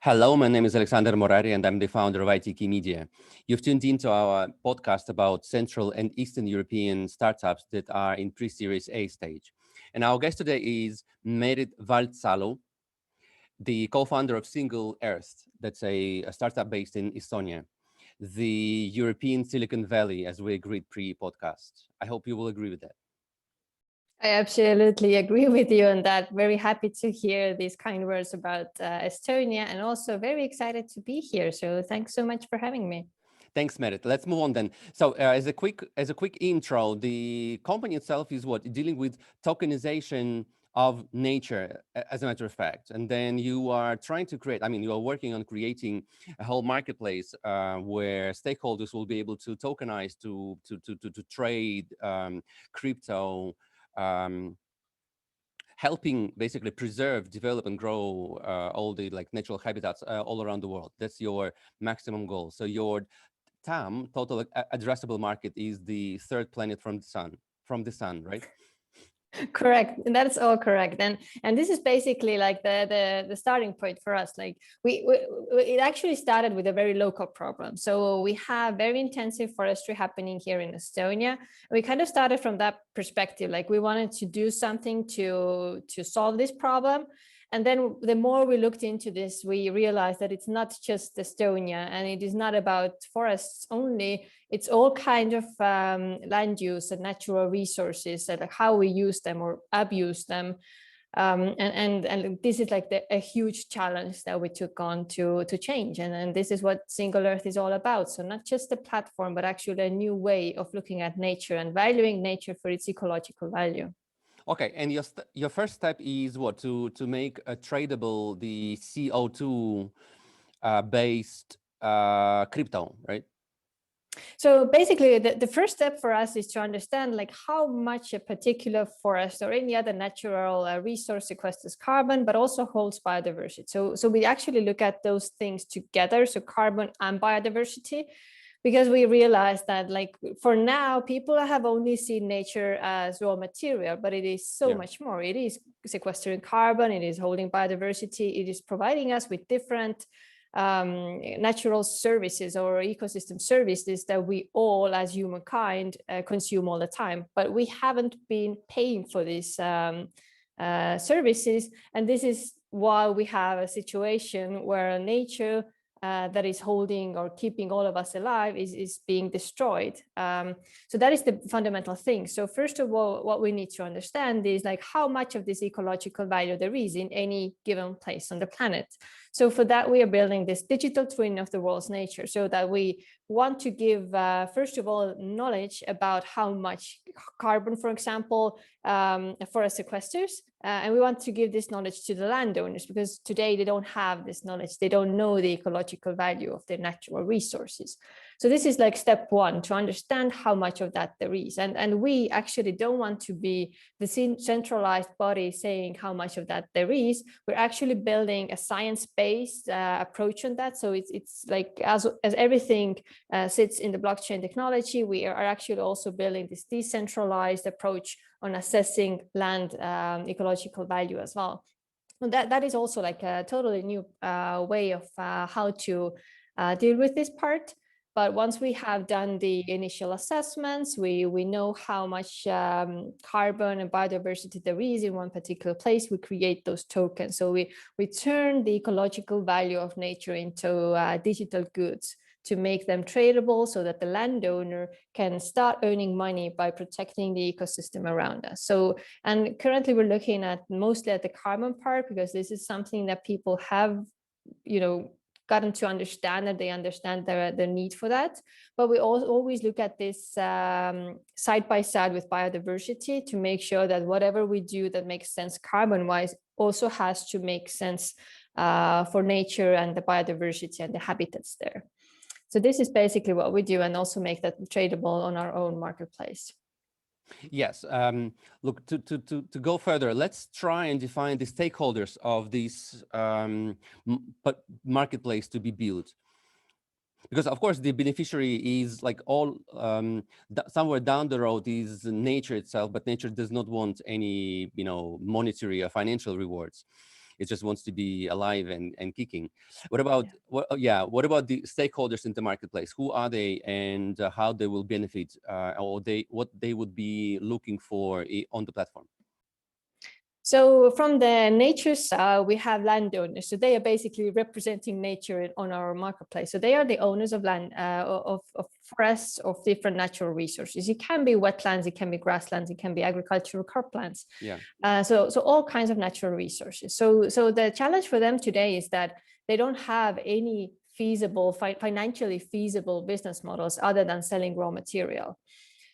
Hello, my name is Alexander Morari, and I'm the founder of ITKeyMedia. You've tuned into our podcast about Central and Eastern European startups that are in pre-Series A stage. And our guest today is Valdsalu, the co-founder of Single.Earth. That's a startup based in Estonia, the European Silicon Valley, as we agreed pre-podcast. I hope you will agree with that. I absolutely agree with you on that. Very happy to hear these kind words about Estonia, and also very excited to be here. So thanks so much for having me. Thanks, Merit. Let's move on then. So, as a quick intro, the company itself is dealing with tokenization of nature, as a matter of fact. And then you are trying to create. I mean, you are working on creating a whole marketplace where stakeholders will be able to tokenize to trade crypto. Helping basically preserve, develop, and grow all the natural habitats all around the world. That's your maximum goal. So your TAM, total addressable market, is the third planet from the sun, right? Correct. And that's all correct. And this is basically like the starting point for us. Like it actually started with a very local problem. So we have very intensive forestry happening here in Estonia. We kind of started from that perspective. Like we wanted to do something to solve this problem. And then the more we looked into this, we realized that it's not just Estonia, and it is not about forests only. It's all kind of land use and natural resources, and like how we use them or abuse them. And this is like a huge challenge that we took on to change. And this is what Single.Earth is all about. So not just a platform, but actually a new way of looking at nature and valuing nature for its ecological value. Okay, and your first step is what? To make a tradable the CO2 based crypto, right? So basically, the first step for us is to understand like how much a particular forest or any other natural resource sequesters carbon, but also holds biodiversity. So we actually look at those things together, so carbon and biodiversity, because we realize that like for now, people have only seen nature as raw material, but it is so much more. It is sequestering carbon, it is holding biodiversity, it is providing us with different natural services or ecosystem services that we all as humankind consume all the time, but we haven't been paying for these services. And this is why we have a situation where nature that is holding or keeping all of us alive is being destroyed. So that is the fundamental thing. So first of all, what we need to understand is like how much of this ecological value there is in any given place on the planet. So for that, we are building this digital twin of the world's nature, so that we want to give, first of all, knowledge about how much carbon, for example, a forest sequesters. And we want to give this knowledge to the landowners, because today they don't have this knowledge. They don't know the ecological value of their natural resources. So this is like step one, to understand how much of that there is. And we actually don't want to be the centralized body saying how much of that there is. We're actually building a science-based approach on that. So it's like as everything sits in the blockchain technology, we are actually also building this decentralized approach on assessing land ecological value as well. And that is also like a totally new way of how to deal with this part. But once we have done the initial assessments, we know how much carbon and biodiversity there is in one particular place, we create those tokens. So we turn the ecological value of nature into digital goods to make them tradable, so that the landowner can start earning money by protecting the ecosystem around us. So, and currently we're looking at mostly at the carbon part, because this is something that people have, gotten to understand, that they understand the need for that. But we always look at this side by side with biodiversity, to make sure that whatever we do that makes sense carbon wise also has to make sense for nature and the biodiversity and the habitats there. So this is basically what we do, and also make that tradable on our own marketplace. Yes. Look, to go further, let's try and define the stakeholders of this marketplace to be built. Because of course the beneficiary is like all somewhere down the road is nature itself, but nature does not want any monetary or financial rewards. It just wants to be alive and kicking. What about Yeah. what about the stakeholders in the marketplace? Who are they, and how they will benefit, or what they would be looking for on the platform? So from the nature side, we have landowners. So they are basically representing nature on our marketplace. So they are the owners of land, of forests, of different natural resources. It can be wetlands, it can be grasslands, it can be agricultural croplands. Yeah. So all kinds of natural resources. So the challenge for them today is that they don't have any feasible, financially feasible business models other than selling raw material.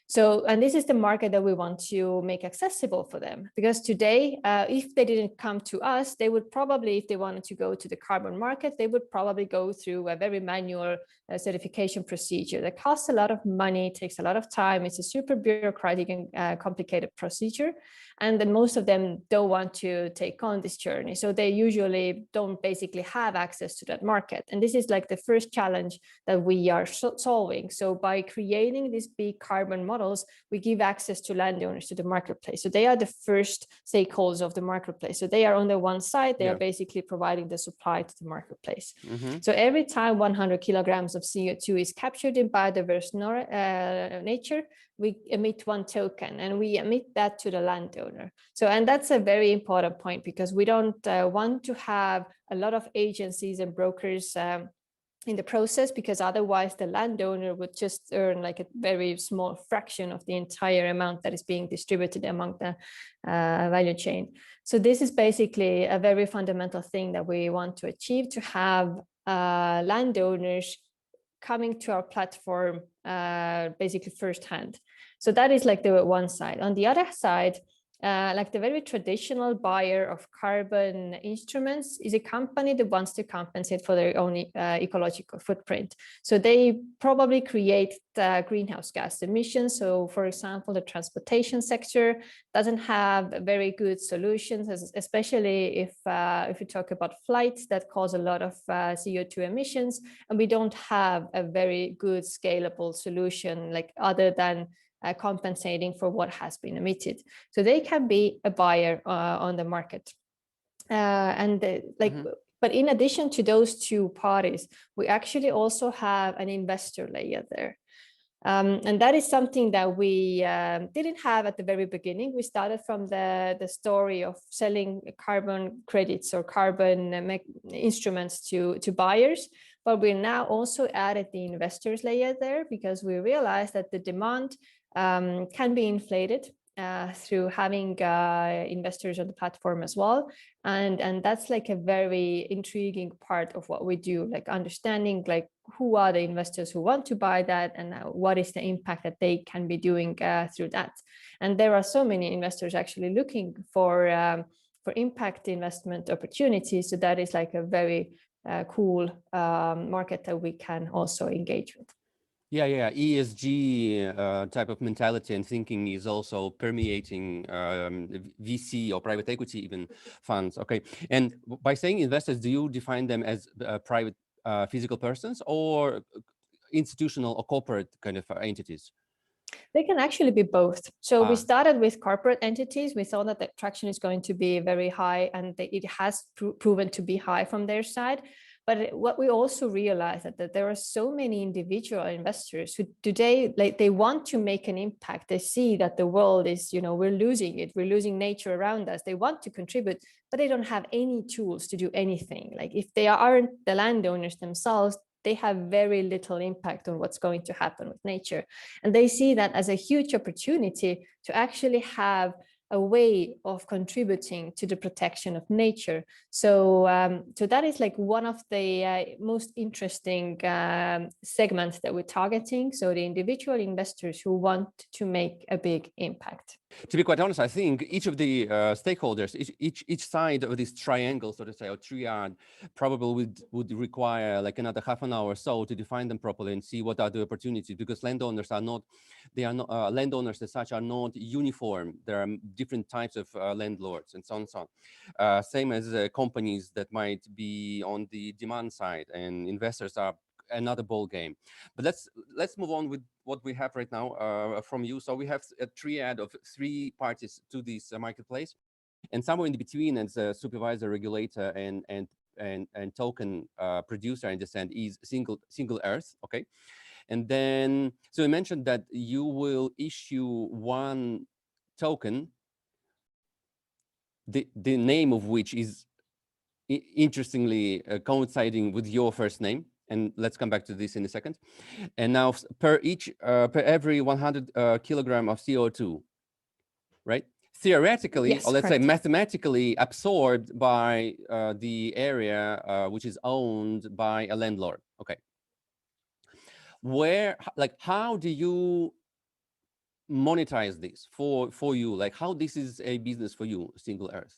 So, and this is the market that we want to make accessible for them, because today, if they didn't come to us, they would probably, if they wanted to go to the carbon market, they would probably go through a very manual certification procedure that costs a lot of money, takes a lot of time. It's a super bureaucratic and complicated procedure. And then most of them don't want to take on this journey. So they usually don't basically have access to that market. And this is like the first challenge that we are solving. So by creating these big carbon models, we give access to landowners to the marketplace. So they are the first stakeholders of the marketplace. So they are on the one side, they are basically providing the supply to the marketplace. So every time 100 kilograms of CO2 is captured in biodiverse nature, we emit one token, and we emit that to the landowner. So, and that's a very important point, because we don't want to have a lot of agencies and brokers in the process, because otherwise the landowner would just earn like a very small fraction of the entire amount that is being distributed among the value chain. So this is basically a very fundamental thing that we want to achieve, to have landowners coming to our platform basically firsthand. So that is like the one side. On the other side, like the very traditional buyer of carbon instruments is a company that wants to compensate for their own ecological footprint. So they probably create greenhouse gas emissions. So for example, the transportation sector doesn't have very good solutions, especially if you talk about flights that cause a lot of CO2 emissions, and we don't have a very good scalable solution, like other than compensating for what has been emitted. So they can be a buyer on the market. But in addition to those two parties, we actually also have an investor layer there. And that is something that we didn't have at the very beginning. We started from the story of selling carbon credits or carbon instruments to buyers, but we now also added the investors layer there, because we realized that the demand can be inflated through having investors on the platform as well. And that's like a very intriguing part of what we do, like understanding like who are the investors who want to buy that, and what is the impact that they can be doing through that. And there are so many investors actually looking for impact investment opportunities. So that is like a very cool market that we can also engage with. Yeah. ESG type of mentality and thinking is also permeating VC or private equity even funds. Okay, and by saying investors, do you define them as private physical persons, or institutional or corporate kind of entities? They can actually be both. So we started with corporate entities. We thought that the traction is going to be very high, and it has proven to be high from their side. But what we also realized that there are so many individual investors who today, like, they want to make an impact. They see that the world is, we're losing it. We're losing nature around us. They want to contribute, but they don't have any tools to do anything. Like if they aren't the landowners themselves, they have very little impact on what's going to happen with nature. And they see that as a huge opportunity to actually have a way of contributing to the protection of nature. So that is like one of the most interesting segments that we're targeting. So the individual investors who want to make a big impact. To be quite honest, I think each of the stakeholders, each side of this triangle, so to say, or triad, probably would require like another half an hour or so to define them properly and see what are the opportunities, because landowners are not, landowners as such are not uniform. There are different types of landlords and so on and so on. Same as companies that might be on the demand side, and investors are another ball game. But let's move on with what we have right now from you. So we have a triad of three parties to this marketplace, and somewhere in between, as a supervisor, regulator, and token producer, I understand, is Single.Earth. Okay, and then so you mentioned that you will issue one token, the name of which is interestingly coinciding with your first name, and let's come back to this in a second. And now per every 100 kilogram of CO2, right? Theoretically, Yes, or let's say correct. mathematically absorbed by the area which is owned by a landlord. Okay. How do you monetize this for you? Like, how this is a business for you, Single.Earth?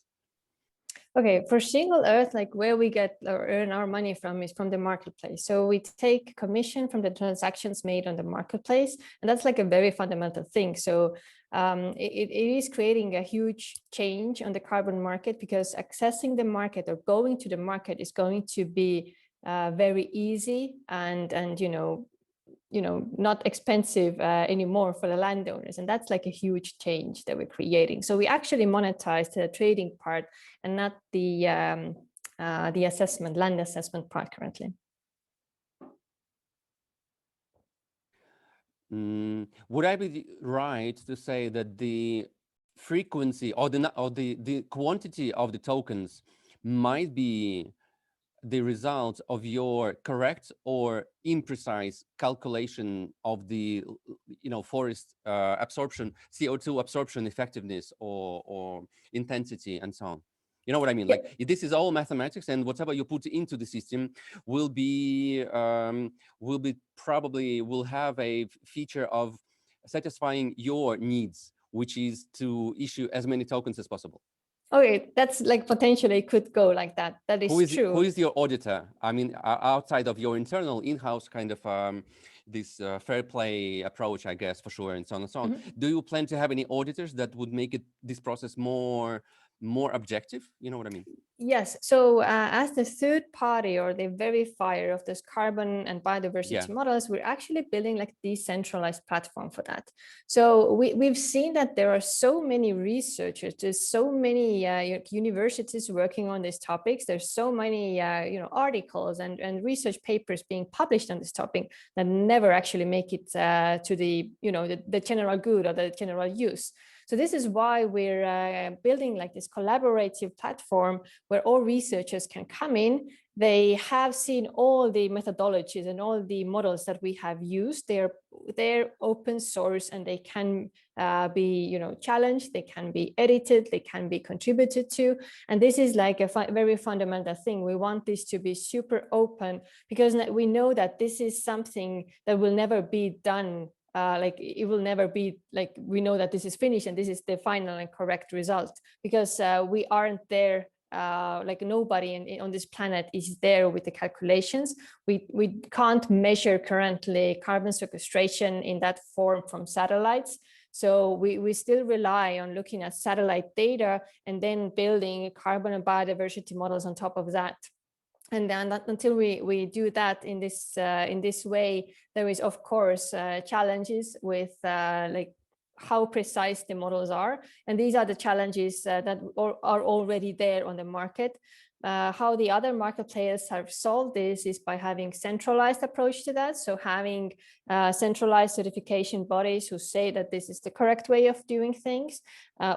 Okay, for Single.Earth, like where we get or earn our money from is from the marketplace. So we take commission from the transactions made on the marketplace, and that's like a very fundamental thing. So it is creating a huge change on the carbon market, because accessing the market or going to the market is going to be very easy and not expensive anymore for the landowners. And that's like a huge change that we're creating. So we actually monetize the trading part and not the land assessment part currently. Would I be right to say that the frequency or the quantity of the tokens might be the result of your correct or imprecise calculation of the forest absorption, CO2 absorption effectiveness, or intensity, and so on? You know what I mean? Yeah. Like, this is all mathematics, and whatever you put into the system will have a feature of satisfying your needs, which is to issue as many tokens as possible. Okay, that's like potentially could go like that. That is true. Who is your auditor? I mean, outside of your internal in-house kind of this fair play approach, I guess, for sure, and so on and so on. Do you plan to have any auditors that would make this process more objective? You know what I mean? Yes. So as the third party or the verifier of this carbon and biodiversity models, we're actually building like decentralized platform for that. So we've seen that there are so many researchers, there's so many universities working on these topics. There's so many articles and research papers being published on this topic that never actually make it to the general good or the general use. So this is why we're building like this collaborative platform where all researchers can come in. They have seen all the methodologies and all the models that we have used. They're open source, and they can be challenged, they can be edited, they can be contributed to. And this is like a very fundamental thing. We want this to be super open, because we know that this is something that will never be done. It will never be like, we know that this is finished and this is the final and correct result, because we aren't there. Like nobody on this planet is there with the calculations. We can't measure currently carbon sequestration in that form from satellites. So we still rely on looking at satellite data and then building carbon and biodiversity models on top of that. And then until we do that in this way, there is of course challenges with like how precise the models are, and these are the challenges that are already there on the market. How the other market players have solved this is by having centralized approach to that. So having centralized certification bodies who say that this is the correct way of doing things,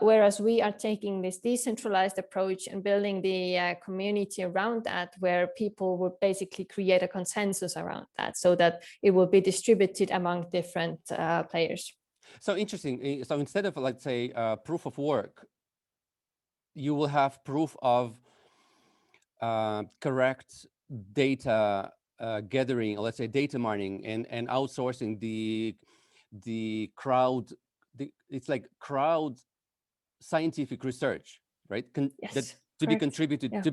whereas we are taking this decentralized approach and building the community around that, where people will basically create a consensus around that so that it will be distributed among different players. So interesting. So instead of, let's say, proof of work, you will have proof of correct data gathering, or let's say data mining, and outsourcing the crowd. It's like crowd scientific research, right? Yes, to be correct.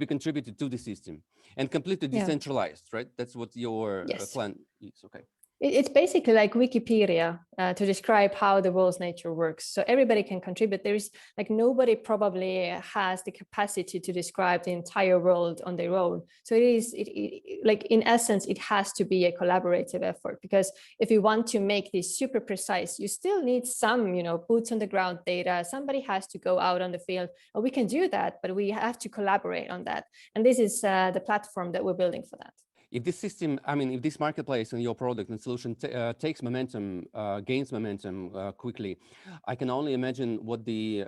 contributed to the system, and completely decentralized, right? That's what your Yes. plan is. Okay. It's basically like Wikipedia to describe how the world's nature works. So everybody can contribute. There is like nobody probably has the capacity to describe the entire world on their own. So like in essence, it has to be a collaborative effort, because if you want to make this super precise, you still need some, boots on the ground data. Somebody has to go out on the field, and we can do that, but we have to collaborate on that. And this is the platform that we're building for that. If this system, if this marketplace and your product and solution takes momentum, gains momentum quickly, I can only imagine what the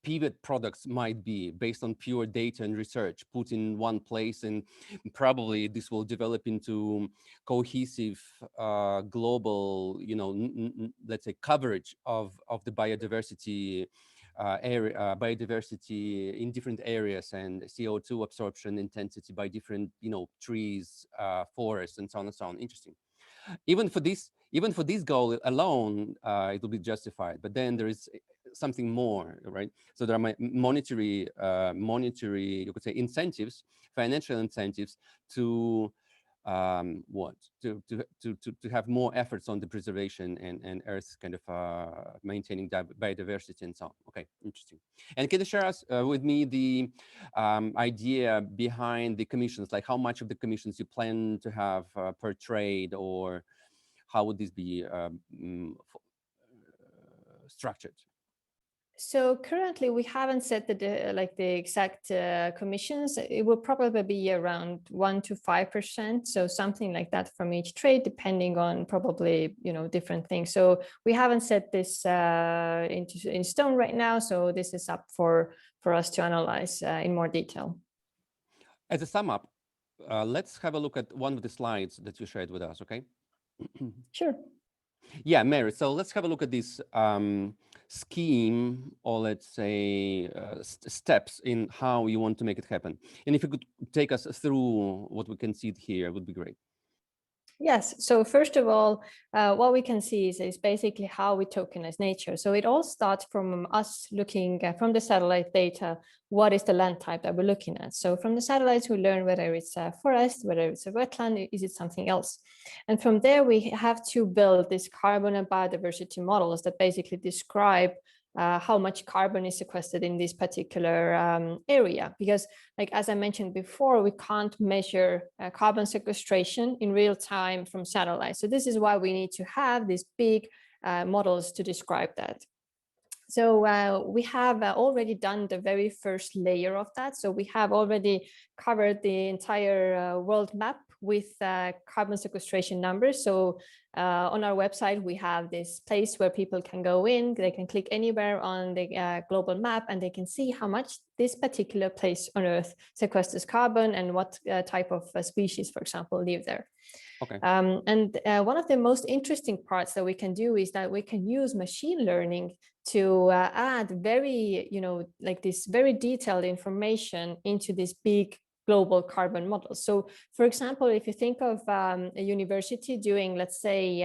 pivot products might be based on pure data and research put in one place, and probably this will develop into cohesive global, let's say, coverage of the biodiversity biodiversity in different areas, and CO2 absorption intensity by different, trees, forests, and so on and so on. Interesting. Even for this goal alone, it will be justified. But then there is something more, right? So there are monetary, you could say, incentives, financial incentives to to have more efforts on the preservation and Earth kind of maintaining biodiversity and so on. Okay, interesting. And can you share us with me the idea behind the commissions, like how much of the commissions you plan to have per trade, or how would this be structured? So currently we haven't set the exact commissions. It will probably be around 1 to 5%. So something like that from each trade, depending on probably, different things. So we haven't set this in stone right now. So this is up for us to analyze in more detail. As a sum up, let's have a look at one of the slides that you shared with us, okay? Sure. Yeah, Mary, so let's have a look at this scheme, or let's say steps in how you want to make it happen. And if you could take us through what we can see here, it would be great. Yes. So first of all, what we can see is basically how we tokenize nature. So it all starts from us looking from the satellite data, what is the land type that we're looking at. So from the satellites, we learn whether it's a forest, whether it's a wetland, is it something else? And from there, we have to build these carbon and biodiversity models that basically describe how much carbon is sequestered in this particular area. Because, like, as I mentioned before, we can't measure carbon sequestration in real time from satellites. So this is why we need to have these big models to describe that. So we have already done the very first layer of that. So we have already covered the entire world map with carbon sequestration numbers. So on our website, we have this place where people can go in, they can click anywhere on the global map, and they can see how much this particular place on Earth sequesters carbon and what type of species, for example, live there. Okay. And one of the most interesting parts that we can do is that we can use machine learning to add very, like this very detailed information into this big global carbon model. So, for example, if you think of a university doing, let's say,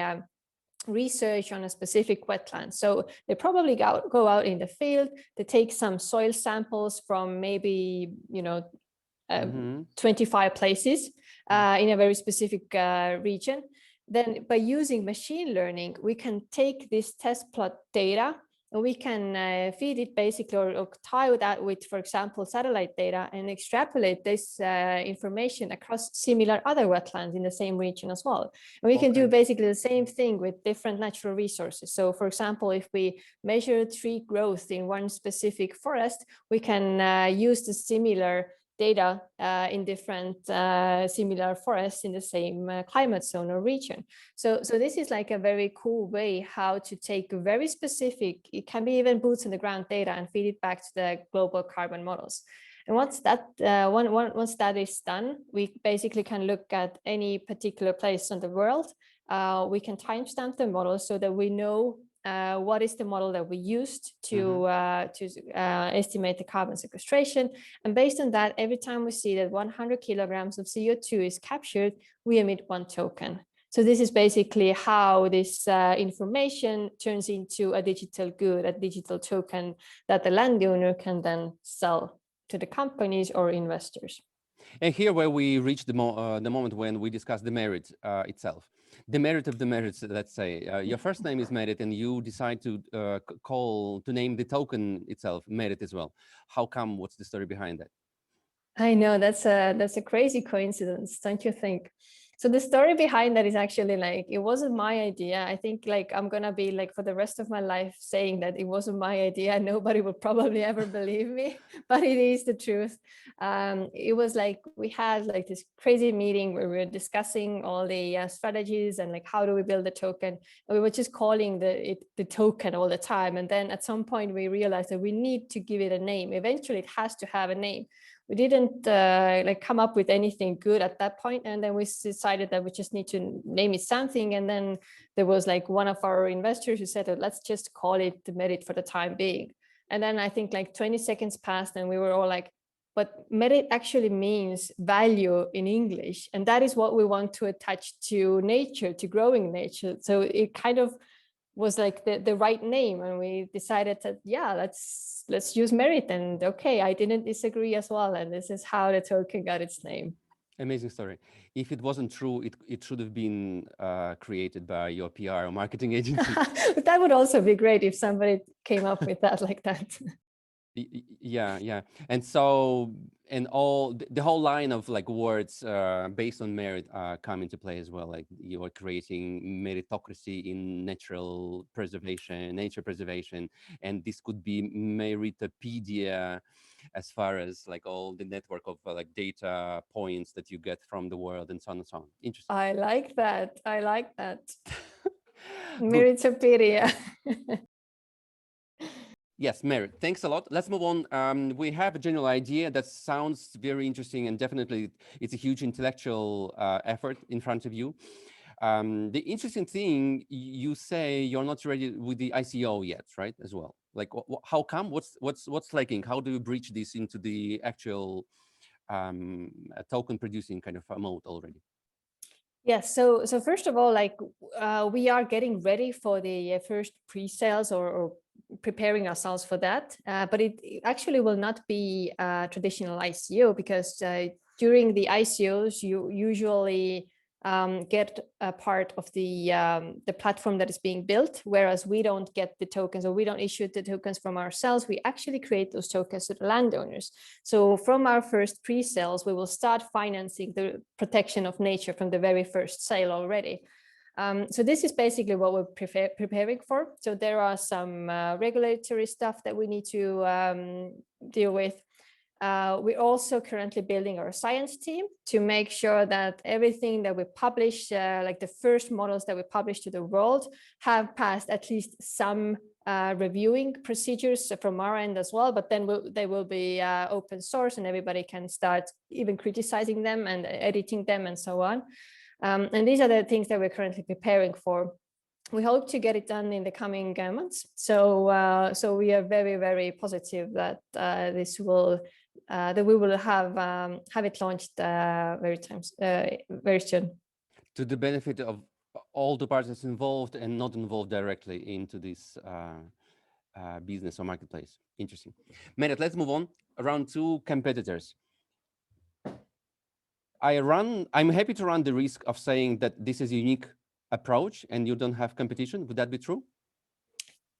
research on a specific wetland. So they probably go out in the field, they take some soil samples from maybe, 25 places in a very specific region. Then by using machine learning, we can take this test plot data and we can feed it basically or tie that with, for example, satellite data and extrapolate this information across similar other wetlands in the same region as well. And we can do basically the same thing with different natural resources. So for example, if we measure tree growth in one specific forest, we can use the similar data in different similar forests in the same climate zone or region. So this is like a very cool way how to take very specific, it can be even boots on the ground data, and feed it back to the global carbon models. And once that once that is done, we basically can look at any particular place in the world. We can timestamp the model so that we know what is the model that we used to estimate the carbon sequestration. And based on that, every time we see that 100 kilograms of CO2 is captured, we emit 1 token. So this is basically how this information turns into a digital good, a digital token that the landowner can then sell to the companies or investors. And here where we reach the moment when we discuss the merit itself. The merit of the merits, let's say. Your first name is Merit, and you decide to name the token itself Merit as well. How come? What's the story behind that? I know that's a crazy coincidence, don't you think? So the story behind that is actually like, it wasn't my idea. I think like I'm gonna be like for the rest of my life saying that it wasn't my idea. Nobody will probably ever believe me, but it is the truth. It was like we had like this crazy meeting where we were discussing all the strategies and like how do we build a token. And we were just calling the token all the time. And then at some point we realized that we need to give it a name. Eventually it has to have a name. We didn't like come up with anything good at that point, and then we decided that we just need to name it something. And then there was like one of our investors who said, let's just call it the Merit for the time being. And then I think like 20 seconds passed and we were all like, but merit actually means value in English, and that is what we want to attach to nature, to growing nature. So it kind of was like the right name, and we decided that yeah, let's use merit. And okay, I didn't disagree as well, and this is how the token got its name. Amazing story. If it wasn't true, it should have been created by your PR or marketing agency. That would also be great if somebody came up with that like that. Yeah. And so, and all the whole line of like words based on merit come into play as well. Like you are creating meritocracy in nature preservation, and this could be Meritopedia, as far as like all the network of like data points that you get from the world and so on and so on. Interesting. I like that. I like that. Good. Meritopedia. Yes, merit. Thanks a lot. Let's move on. We have a general idea that sounds very interesting, and definitely it's a huge intellectual effort in front of you. The interesting thing, you say you're not ready with the ICO yet, right? As well. Like, how come? What's lacking? How do you breach this into the actual token producing kind of mode already? Yes, so first of all, like we are getting ready for the first pre-sales, or preparing ourselves for that, but it actually will not be a traditional ICO, because during the ICOs you usually get a part of the platform that is being built, whereas we don't get the tokens, or we don't issue the tokens from ourselves. We actually create those tokens to the landowners. So from our first pre-sales, we will start financing the protection of nature from the very first sale already. So this is basically what we're preparing for. So there are some regulatory stuff that we need to deal with. We're also currently building our science team to make sure that everything that we publish, like the first models that we publish to the world, have passed at least some reviewing procedures from our end as well. But then they will be open source, and everybody can start even criticizing them and editing them and so on. And these are the things that we're currently preparing for. We hope to get it done in the coming months. So we are very, very positive that that we will have it launched very soon. To the benefit of all the parties involved and not involved directly into this business or marketplace. Interesting. Merit, let's move on. Round two, competitors. I'm happy to run the risk of saying that this is a unique approach and you don't have competition. Would that be true?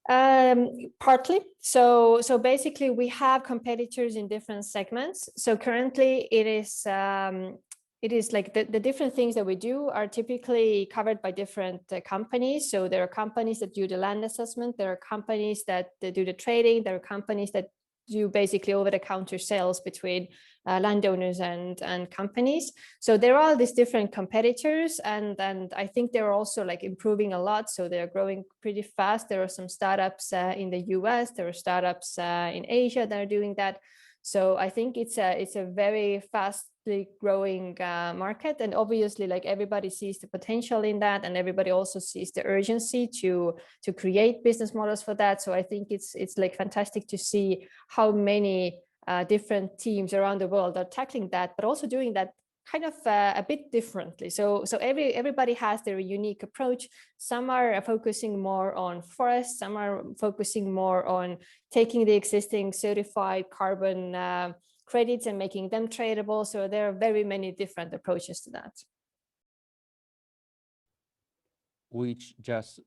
Partly. So basically we have competitors in different segments. So currently it is like the different things that we do are typically covered by different companies. So there are companies that do the land assessment. There are companies that do the trading. There are companies that do basically over-the-counter sales between landowners and companies. So there are these different competitors, and I think they're also like improving a lot. So they're growing pretty fast. There are some startups in the US. There are startups in Asia that are doing that. So I think it's a very fastly growing market, and obviously like everybody sees the potential in that, and everybody also sees the urgency to create business models for that. So I think it's like fantastic to see how many different teams around the world are tackling that, but also doing that kind of a bit differently. So everybody has their unique approach. Some are focusing more on forests, some are focusing more on taking the existing certified carbon credits and making them tradable. So there are very many different approaches to that. Which just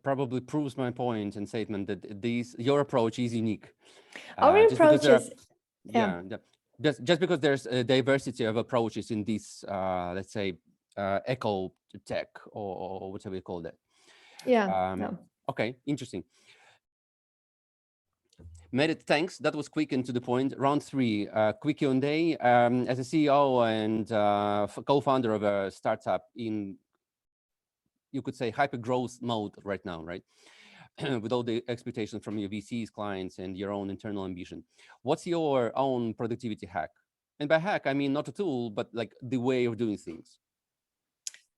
probably proves my point and statement that your approach is unique. Our approach is, just because there's a diversity of approaches in this, let's say, eco tech or whatever you call that. Okay, interesting. Merit, thanks. That was quick and to the point. Round 3, quick Q&A. As a CEO and co-founder of a startup in, you could say, hyper growth mode right now, right? With all the expectations from your VCs, clients, and your own internal ambition. What's your own productivity hack? And by hack, I mean not a tool, but like the way of doing things.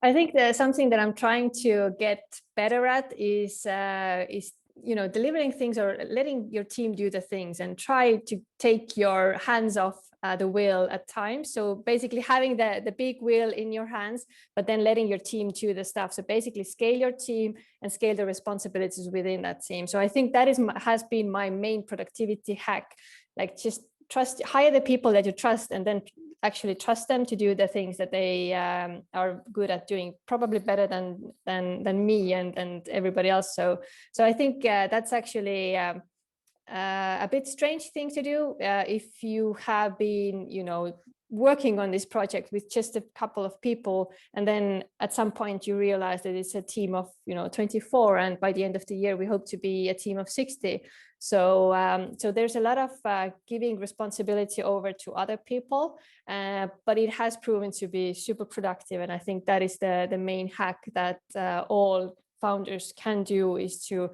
I think there's something that I'm trying to get better at is delivering things or letting your team do the things and try to take your hands off the wheel at times. So basically having the big wheel in your hands, but then letting your team do the stuff. So basically scale your team and scale the responsibilities within that team. So I think that has been my main productivity hack. Like just hire the people that you trust and then actually trust them to do the things that they are good at doing, probably better than me and everybody else. So I think that's actually a bit strange thing to do if you have been, working on this project with just a couple of people, and then at some point you realize that it's a team of 24, and by the end of the year we hope to be a team of 60. So there's a lot of giving responsibility over to other people, but it has proven to be super productive, and I think that is the main hack that all founders can do, is to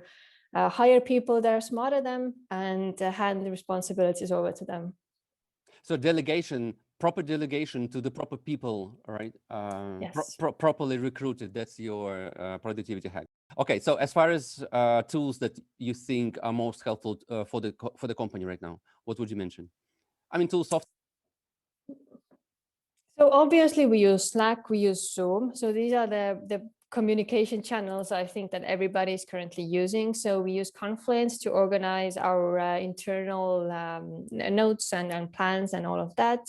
hire people that are smarter than them and hand the responsibilities over to them. So delegation, proper delegation to the proper people, right? Yes. Properly recruited. That's your productivity hack. Okay, so as far as tools that you think are most helpful for the company right now, what would you mention? I mean, tools, software. So obviously we use Slack, we use Zoom. So these are the communication channels I think that everybody is currently using. So we use Confluence to organize our internal notes and plans and all of that.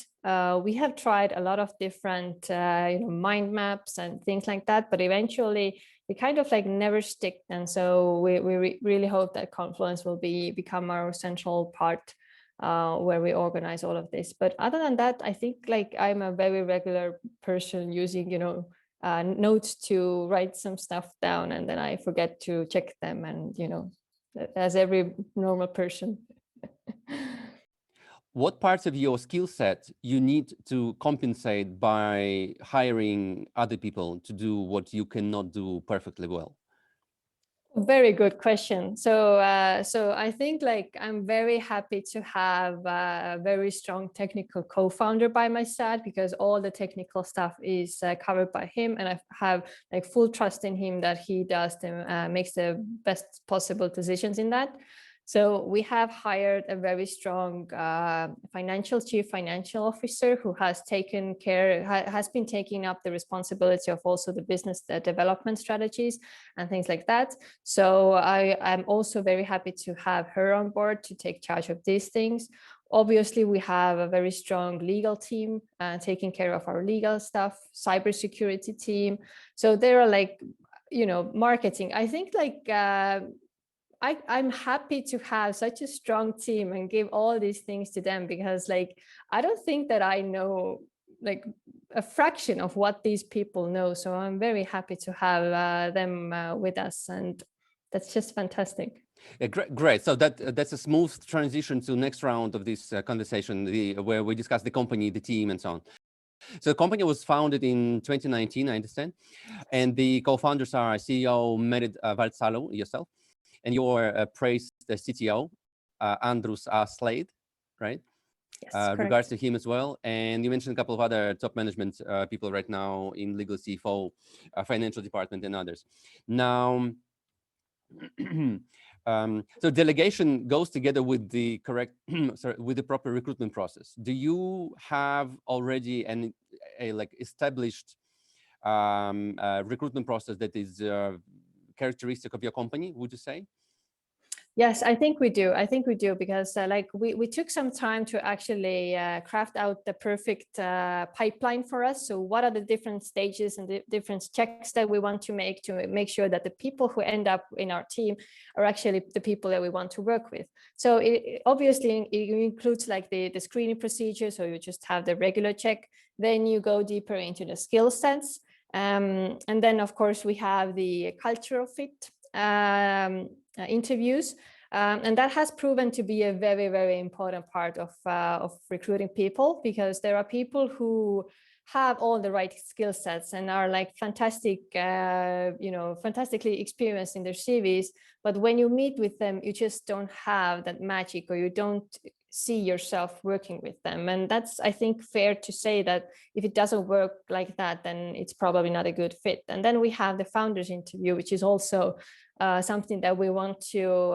We have tried a lot of different mind maps and things like that, but eventually we kind of like never stick. And so we really hope that Confluence will become our central part where we organize all of this. But other than that, I think like I'm a very regular person using, notes to write some stuff down, and then I forget to check them, and, as every normal person. What parts of your skill set you need to compensate by hiring other people to do what you cannot do perfectly well? Very good question. So I think like I'm very happy to have a very strong technical co-founder by my side, because all the technical stuff is covered by him, and I have like full trust in him that he makes the best possible decisions in that. So we have hired a very strong chief financial officer who has been taking up the responsibility of also the business development strategies and things like that. So I'm also very happy to have her on board to take charge of these things. Obviously, we have a very strong legal team taking care of our legal stuff, cybersecurity team. So there are like, marketing. I think like, I'm happy to have such a strong team and give all these things to them, because like, I don't think that I know like a fraction of what these people know. So I'm very happy to have them with us, and that's just fantastic. Yeah, great. So that's a smooth transition to next round of this conversation, where we discuss the company, the team, and so on. So the company was founded in 2019, I understand, and the co-founders are CEO Merit Valdsalu, yourself, and your praised CTO, Andrus Slade, right? Yes, regards to him as well. And you mentioned a couple of other top management people right now in legal, CFO, financial department, and others. Now, so delegation goes together with the with the proper recruitment process. Do you have already a like established recruitment process that is characteristic of your company, would you say? Yes, I think we do. I think we do because like we took some time to actually craft out the perfect pipeline for us. So what are the different stages and the different checks that we want to make sure that the people who end up in our team are actually the people that we want to work with. So obviously it includes like the screening procedure. So you just have the regular check, then you go deeper into the skill sets. And then of course we have the cultural fit interviews. And that has proven to be a very, very important part of recruiting people, because there are people who have all the right skill sets and are like fantastic, fantastically experienced in their CVs. But when you meet with them, you just don't have that magic, or you don't see yourself working with them. And that's, I think, fair to say that if it doesn't work like that, then it's probably not a good fit. And then we have the founders interview, which is also something that we want to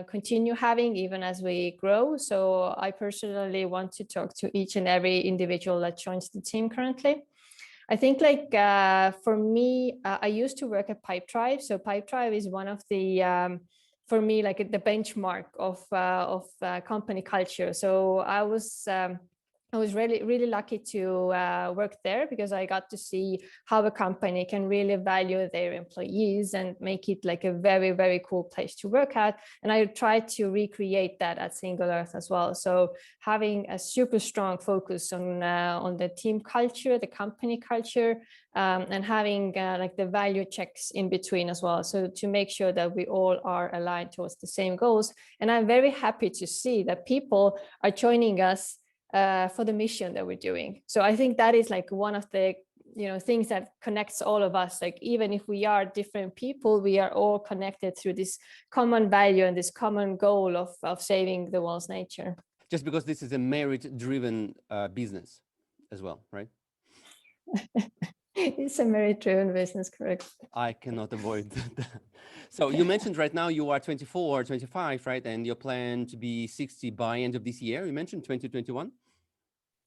continue having even as we grow. So I personally want to talk to each and every individual that joins the team currently. I think like for me, I used to work at Pipedrive. So Pipedrive is one of the for me, like the benchmark of company culture. So I was really, really lucky to work there, because I got to see how a company can really value their employees and make it like a very, very cool place to work at. And I tried to recreate that at Single.Earth as well. So having a super strong focus on the team culture, the company culture, and having like the value checks in between as well. So to make sure that we all are aligned towards the same goals. And I'm very happy to see that people are joining us for the mission that we're doing. So I think that is like one of the things that connects all of us. Like even if we are different people, we are all connected through this common value and this common goal of saving the world's nature. Just because this is a merit-driven business as well, right? It's a merit-driven business, correct? I cannot avoid that. So you mentioned right now you are 24 or 25, right? And your plan to be 60 by end of this year. You mentioned 2021.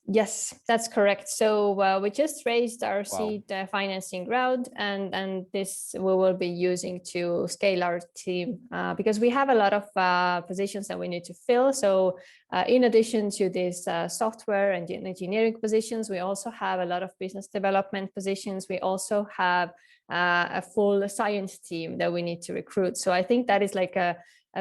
Yes, that's correct. So we just raised our Wow. seed financing round, and this we will be using to scale our team because we have a lot of positions that we need to fill. So in addition to these software and engineering positions, we also have a lot of business development positions. We also have a full science team that we need to recruit. So I think that is like a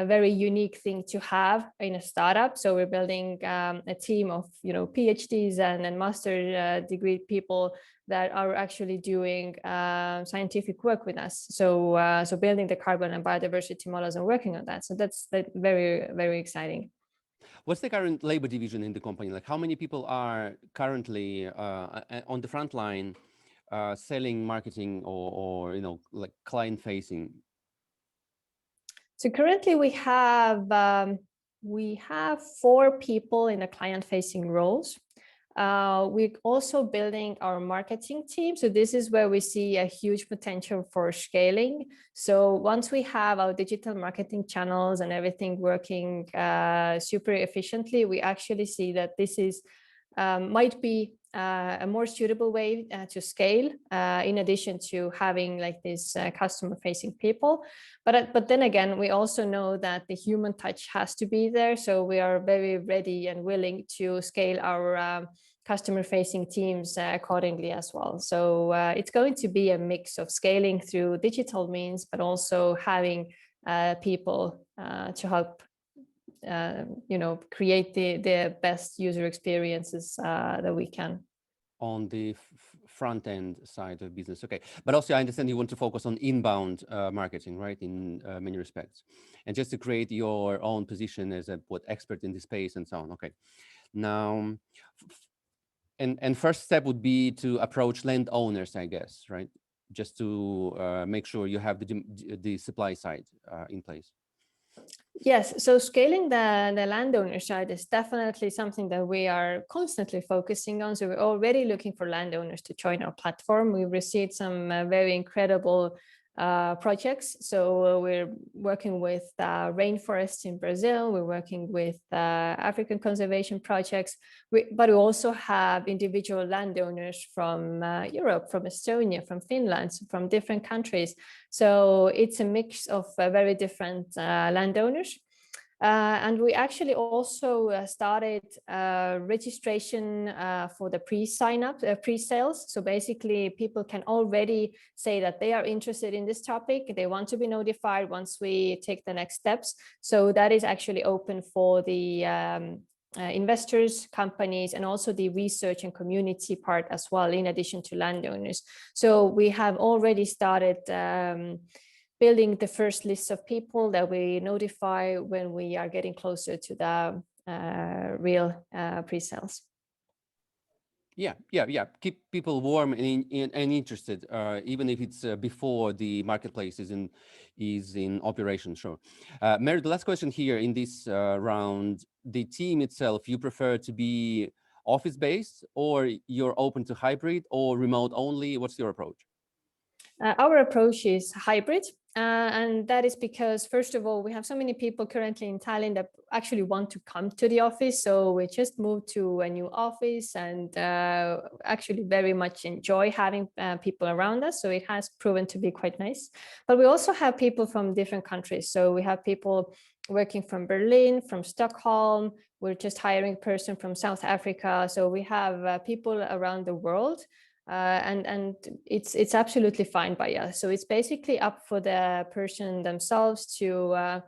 very unique thing to have in a startup. So we're building a team of PhDs and master degree people that are actually doing scientific work with us. So so building the carbon and biodiversity models and working on that. So that's very, very exciting. What's the current labor division in the company? Like how many people are currently on the front line selling, marketing, or like client facing? So currently we have 4 people in the client-facing roles. We're also building our marketing team. So this is where we see a huge potential for scaling. So once we have our digital marketing channels and everything working super efficiently, we actually see that this is might be a more suitable way to scale in addition to having like these customer facing people. But then again, we also know that the human touch has to be there. So we are very ready and willing to scale our customer facing teams accordingly as well. So it's going to be a mix of scaling through digital means, but also having people to help create the best user experiences that we can. On the front end side of business. Okay. But also I understand you want to focus on inbound marketing, right? In many respects. And just to create your own position as a expert in the space and so on. Okay. Now, and first step would be to approach landowners, I guess, right? Just to make sure you have the supply side in place. Yes, so scaling the landowner side is definitely something that we are constantly focusing on. So we're already looking for landowners to join our platform. We've received some very incredible projects. So we're working with rainforests in Brazil, we're working with African conservation projects, but we also have individual landowners from Europe, from Estonia, from Finland, from different countries. So it's a mix of very different landowners. And we actually also started registration for the pre-sales. So basically people can already say that they are interested in this topic. They want to be notified once we take the next steps. So that is actually open for the investors, companies, and also the research and community part as well, in addition to landowners. So we have already started building the first list of people that we notify when we are getting closer to the real pre-sales. Yeah. Keep people warm and interested, even if it's before the marketplace is in operation. Sure. Mary, the last question here in this round: the team itself, you prefer to be office-based, or you're open to hybrid or remote only? What's your approach? Our approach is hybrid. And that is because, first of all, we have so many people currently in Tallinn that actually want to come to the office. So we just moved to a new office and actually very much enjoy having people around us. So it has proven to be quite nice. But we also have people from different countries. So we have people working from Berlin, from Stockholm. We're just hiring a person from South Africa. So we have people around the world. And it's absolutely fine by us. So it's basically up for the person themselves to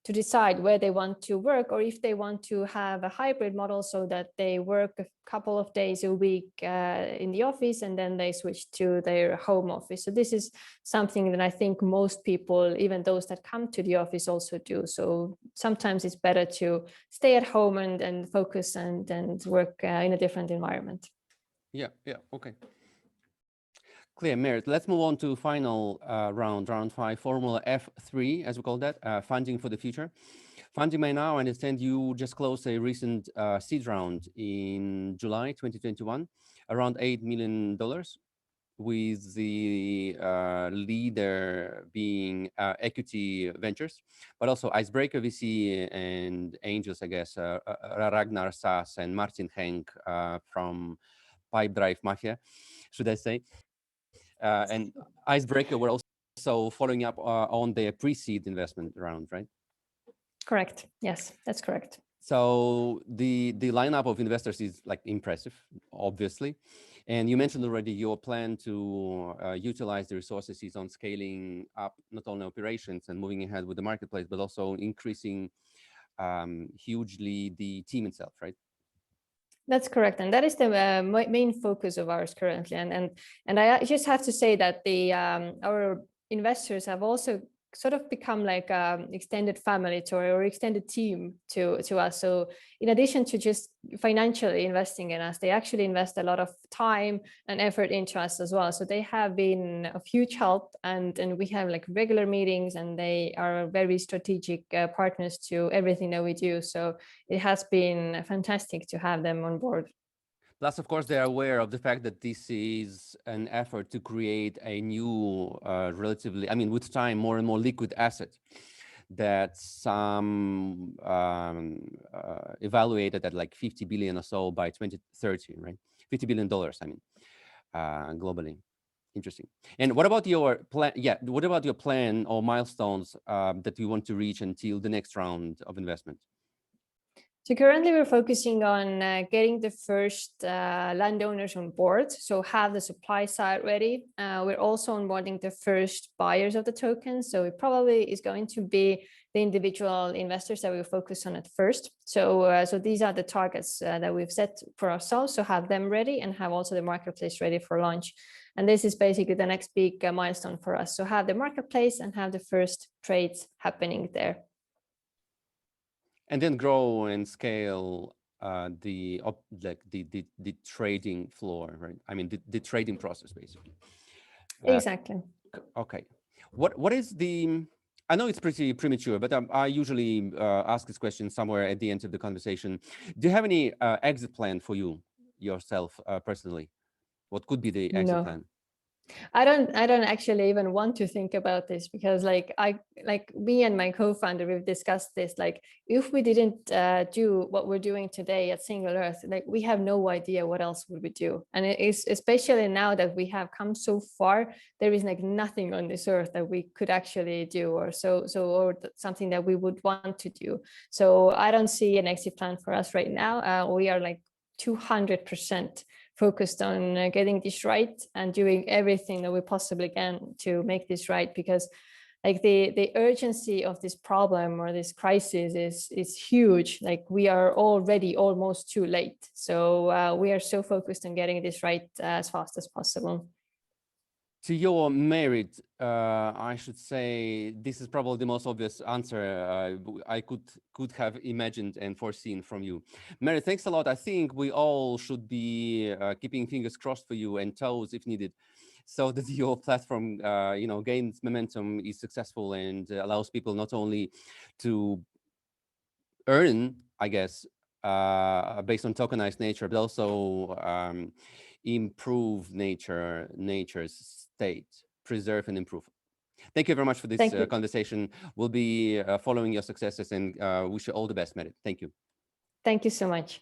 decide where they want to work, or if they want to have a hybrid model so that they work a couple of days a week in the office and then they switch to their home office. So this is something that I think most people, even those that come to the office, also do. So sometimes it's better to stay at home and focus and work in a different environment. Yeah, okay. Clear, Merit. Let's move on to final round 5, Formula F3, as we call that, funding for the future. Funding by now, I understand you just closed a recent seed round in July 2021, around $8 million, with the leader being Equity Ventures, but also Icebreaker VC and angels, I guess, Ragnar Sass and Martin Henk from Pipe Drive Mafia, should I say. And Icebreaker were also following up on their pre-seed investment round, right? Correct. Yes, that's correct. So the lineup of investors is like impressive, obviously. And you mentioned already your plan to utilize the resources is on scaling up not only operations and moving ahead with the marketplace, but also increasing hugely the team itself, right? That's correct, and that is the main focus of ours currently. And I just have to say that the our investors have also sort of become like extended family to or extended team to us. So in addition to just financially investing in us, they actually invest a lot of time and effort into us as well. So they have been of huge help, and we have like regular meetings, and they are very strategic partners to everything that we do. So it has been fantastic to have them on board. Plus, of course, they're aware of the fact that this is an effort to create a new, relatively, I mean, with time, more and more liquid asset that some evaluated at like 50 billion or so by 2030, right? $50 billion, I mean, globally. Interesting. And what about your plan? Yeah, what about your plan or milestones that you want to reach until the next round of investment? So currently we're focusing on getting the first landowners on board, so have the supply side ready. We're also onboarding the first buyers of the tokens. So it probably is going to be the individual investors that we focus on at first. So these are the targets that we've set for ourselves. So have them ready and have also the marketplace ready for launch. And this is basically the next big milestone for us. So have the marketplace and have the first trades happening there. And then grow and scale the trading floor, right? I mean, the trading process, basically. Exactly. Okay. What is the? I know it's pretty premature, but I usually ask this question somewhere at the end of the conversation. Do you have any exit plan for yourself personally? What could be the exit plan? I don't actually even want to think about this, because like me and my co-founder, we've discussed this. Like, if we didn't do what we're doing today at Single.Earth, like we have no idea what else would we do. And it is, especially now that we have come so far, there is like nothing on this earth that we could actually do, or or something that we would want to do. So I don't see an exit plan for us right now. We are like 200% focused on getting this right and doing everything that we possibly can to make this right, because like the urgency of this problem or this crisis is huge. Like, we are already almost too late. So we are so focused on getting this right as fast as possible. To your merit, I should say this is probably the most obvious answer I could have imagined and foreseen from you. Mary, thanks a lot. I think we all should be keeping fingers crossed for you and toes if needed, so that your platform, gains momentum, is successful, and allows people not only to earn, I guess, based on tokenized nature, but also improve nature's state, preserve and improve. Thank you very much for this conversation. We'll be following your successes, and wish you all the best, Merit. Thank you. Thank you so much.